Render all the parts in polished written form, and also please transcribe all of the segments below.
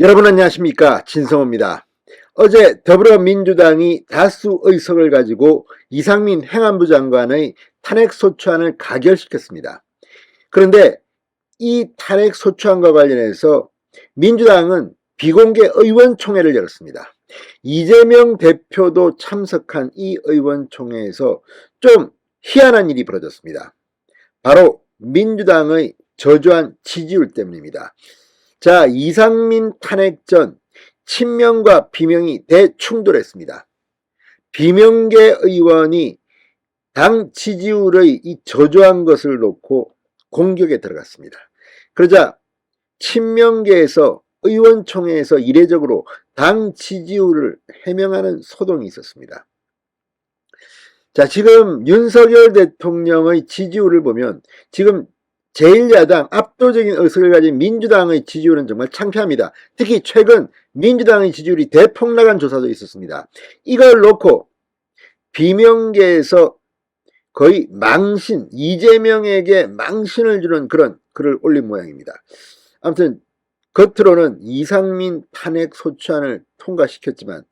여러분 안녕하십니까, 진성호입니다. 어제 더불어민주당이 다수 의석을 가지고 이상민 행안부 장관의 탄핵소추안을 가결시켰습니다. 그런데 이 탄핵소추안과 관련해서 민주당은 비공개 의원총회를 열었습니다. 이재명 대표도 참석한 이 의원총회에서 좀 희한한 일이 벌어졌습니다. 바로 민주당의 저조한 지지율 때문입니다. 자, 이상민 탄핵 전 친명과 비명이 대충돌했습니다. 비명계 의원이 당 지지율의 이 저조한 것을 놓고 공격에 들어갔습니다. 그러자 친명계에서 의원총회에서 이례적으로 당 지지율을 해명하는 소동이 있었습니다. 자, 지금 윤석열 대통령의 지지율을 보면 지금 제1야당 압도적인 의석을 가진 민주당의 지지율은 정말 창피합니다. 특히 최근 민주당의 지지율이 대폭락한 조사도 있었습니다. 이걸 놓고 비명계에서 거의 망신, 이재명에게 망신을 주는 그런 글을 올린 모양입니다. 아무튼 겉으로는 이상민 탄핵 소추안을 통과시켰지만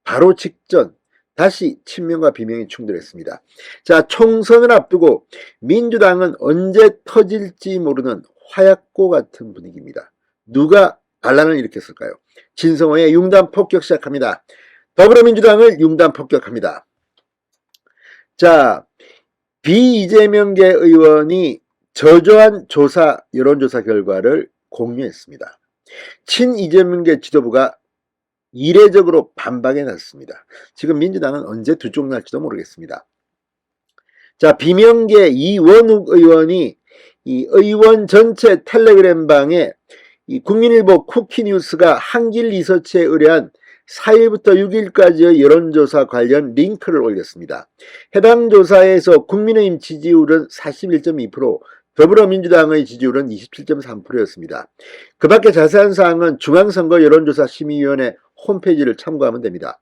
바로 직전 다시 친명과 비명이 충돌했습니다. 자, 총선을 앞두고 민주당은 언제 터질지 모르는 화약고 같은 분위기입니다. 누가 반란을 일으켰을까요? 진성호의 융단 폭격 시작합니다. 더불어민주당을 융단 폭격합니다. 자, 비이재명계 의원이 저조한 여론조사 결과를 공유했습니다. 친이재명계 지도부가 이례적으로 반박에 나섰습니다. 지금 민주당은 언제 두쪽날지도 모르겠습니다. 자, 비명계 이원욱 의원이 이 의원 전체 텔레그램방에 이 국민일보 쿠키뉴스가 한길 리서치에 의뢰한 4일부터 6일까지의 여론조사 관련 링크를 올렸습니다. 해당 조사에서 국민의힘 지지율은 41.2%, 더불어민주당의 지지율은 27.3%였습니다. 그 밖에 자세한 사항은 중앙선거 여론조사 심의위원회 홈페이지를 참고하면 됩니다.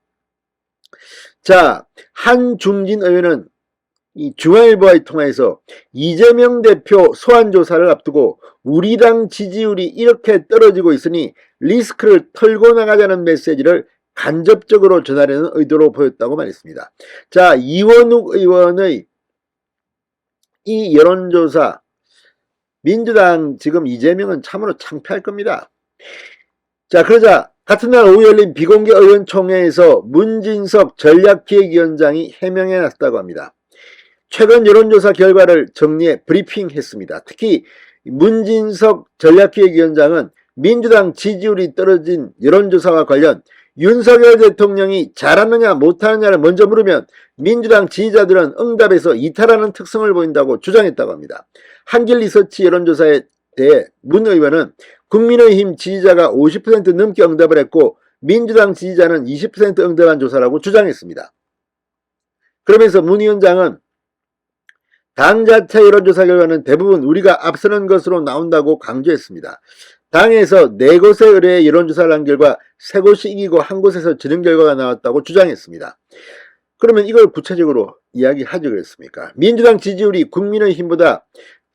자, 한중진 의원은 이 중앙일보와의 통화에서 이재명 대표 소환조사를 앞두고 우리 당 지지율이 이렇게 떨어지고 있으니 리스크를 털고 나가자는 메시지를 간접적으로 전하려는 의도로 보였다고 말했습니다. 자, 이원욱 의원의 이 여론조사, 민주당 지금 이재명은 참으로 창피할 겁니다. 자, 그러자 같은 날 오후 열린 비공개 의원총회에서 문진석 전략기획위원장이 해명해 놨다고 합니다. 최근 여론조사 결과를 정리해 브리핑했습니다. 특히 문진석 전략기획위원장은 민주당 지지율이 떨어진 여론조사와 관련 윤석열 대통령이 잘하느냐 못하느냐를 먼저 물으면 민주당 지지자들은 응답에서 이탈하는 특성을 보인다고 주장했다고 합니다. 한길 리서치 여론조사에 대해 문 의원은 국민의힘 지지자가 50% 넘게 응답을 했고 민주당 지지자는 20% 응답한 조사라고 주장했습니다. 그러면서 문 위원장은 당 자체 여론조사 결과는 대부분 우리가 앞서는 것으로 나온다고 강조했습니다. 당에서 4곳에 의뢰해 여론조사를 한 결과 3곳이 이기고 1곳에서 지는 결과가 나왔다고 주장했습니다. 그러면 이걸 구체적으로 이야기하지 그랬습니까? 민주당 지지율이 국민의힘보다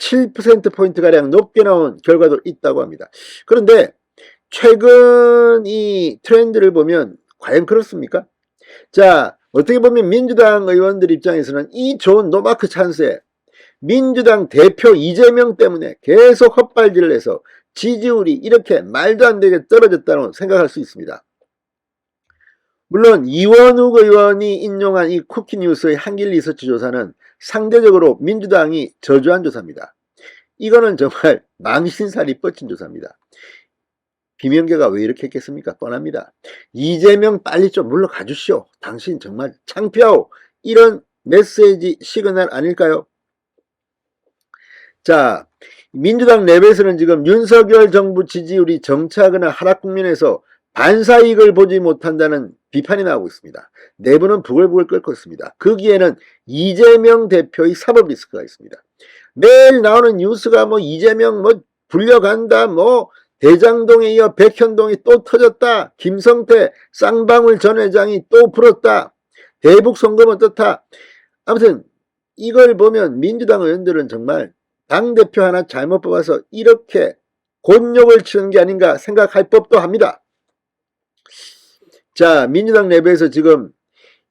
7%포인트가량 높게 나온 결과도 있다고 합니다. 그런데 최근 이 트렌드를 보면 과연 그렇습니까? 자, 어떻게 보면 민주당 의원들 입장에서는 이 좋은 노마크 찬스에 민주당 대표 이재명 때문에 계속 헛발질을 해서 지지율이 이렇게 말도 안 되게 떨어졌다고 생각할 수 있습니다. 물론 이원욱 의원이 인용한 이 쿠키뉴스의 한길 리서치 조사는 상대적으로 민주당이 저조한 조사입니다. 이거는 정말 망신살이 뻗친 조사입니다. 비명계가 왜 이렇게 했겠습니까? 뻔합니다. 이재명 빨리 좀 물러가 주시오. 당신 정말 창피하오. 이런 메시지 시그널 아닐까요? 자, 민주당 내부에서는 지금 윤석열 정부 지지율이 정체하거나 하락 국면에서 반사이익을 보지 못한다는 비판이 나오고 있습니다. 내부는 부글부글 끓고 있습니다. 거기에는 이재명 대표의 사법 리스크가 있습니다. 매일 나오는 뉴스가 뭐 이재명 뭐 불려간다, 뭐 대장동에 이어 백현동이 또 터졌다, 김성태 쌍방울 전 회장이 또 풀었다, 대북 송금 어떻다. 아무튼 이걸 보면 민주당 의원들은 정말 당대표 하나 잘못 뽑아서 이렇게 곤욕을 치르는 게 아닌가 생각할 법도 합니다. 자, 민주당 내부에서 지금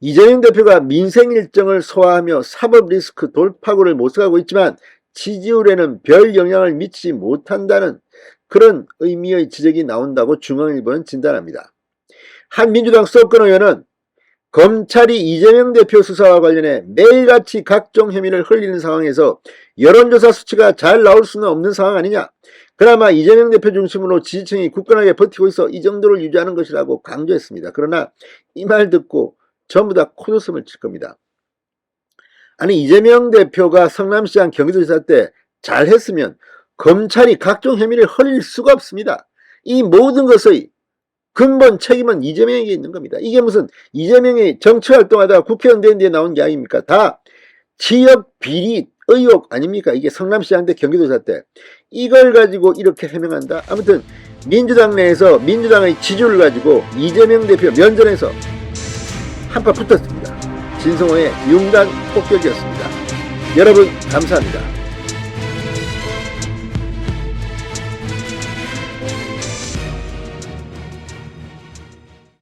이재명 대표가 민생 일정을 소화하며 사법 리스크 돌파구를 모색하고 있지만 지지율에는 별 영향을 미치지 못한다는 그런 의미의 지적이 나온다고 중앙일보는 진단합니다. 한 민주당 수도권 의원은 검찰이 이재명 대표 수사와 관련해 매일같이 각종 혐의를 흘리는 상황에서 여론조사 수치가 잘 나올 수는 없는 상황 아니냐. 그나마 이재명 대표 중심으로 지지층이 굳건하게 버티고 있어 이 정도를 유지하는 것이라고 강조했습니다. 그러나 이 말 듣고 전부 다 코웃음을 칠 겁니다. 아니, 이재명 대표가 성남시장 경기도지사 때 잘했으면 검찰이 각종 혐의를 흘릴 수가 없습니다. 이 모든 것의 근본 책임은 이재명에게 있는 겁니다. 이게 무슨 이재명이 정치활동하다가 국회의원 된 뒤에 나온 게 아닙니까? 다 지역 비리 의혹 아닙니까? 이게 성남시장 때 경기도지사 때 이걸 가지고 이렇게 해명한다? 아무튼 민주당 내에서 민주당의 지지율을 가지고 이재명 대표 면전에서 한파 붙었습니다. 진성호의 융단 폭격이었습니다. 여러분 감사합니다.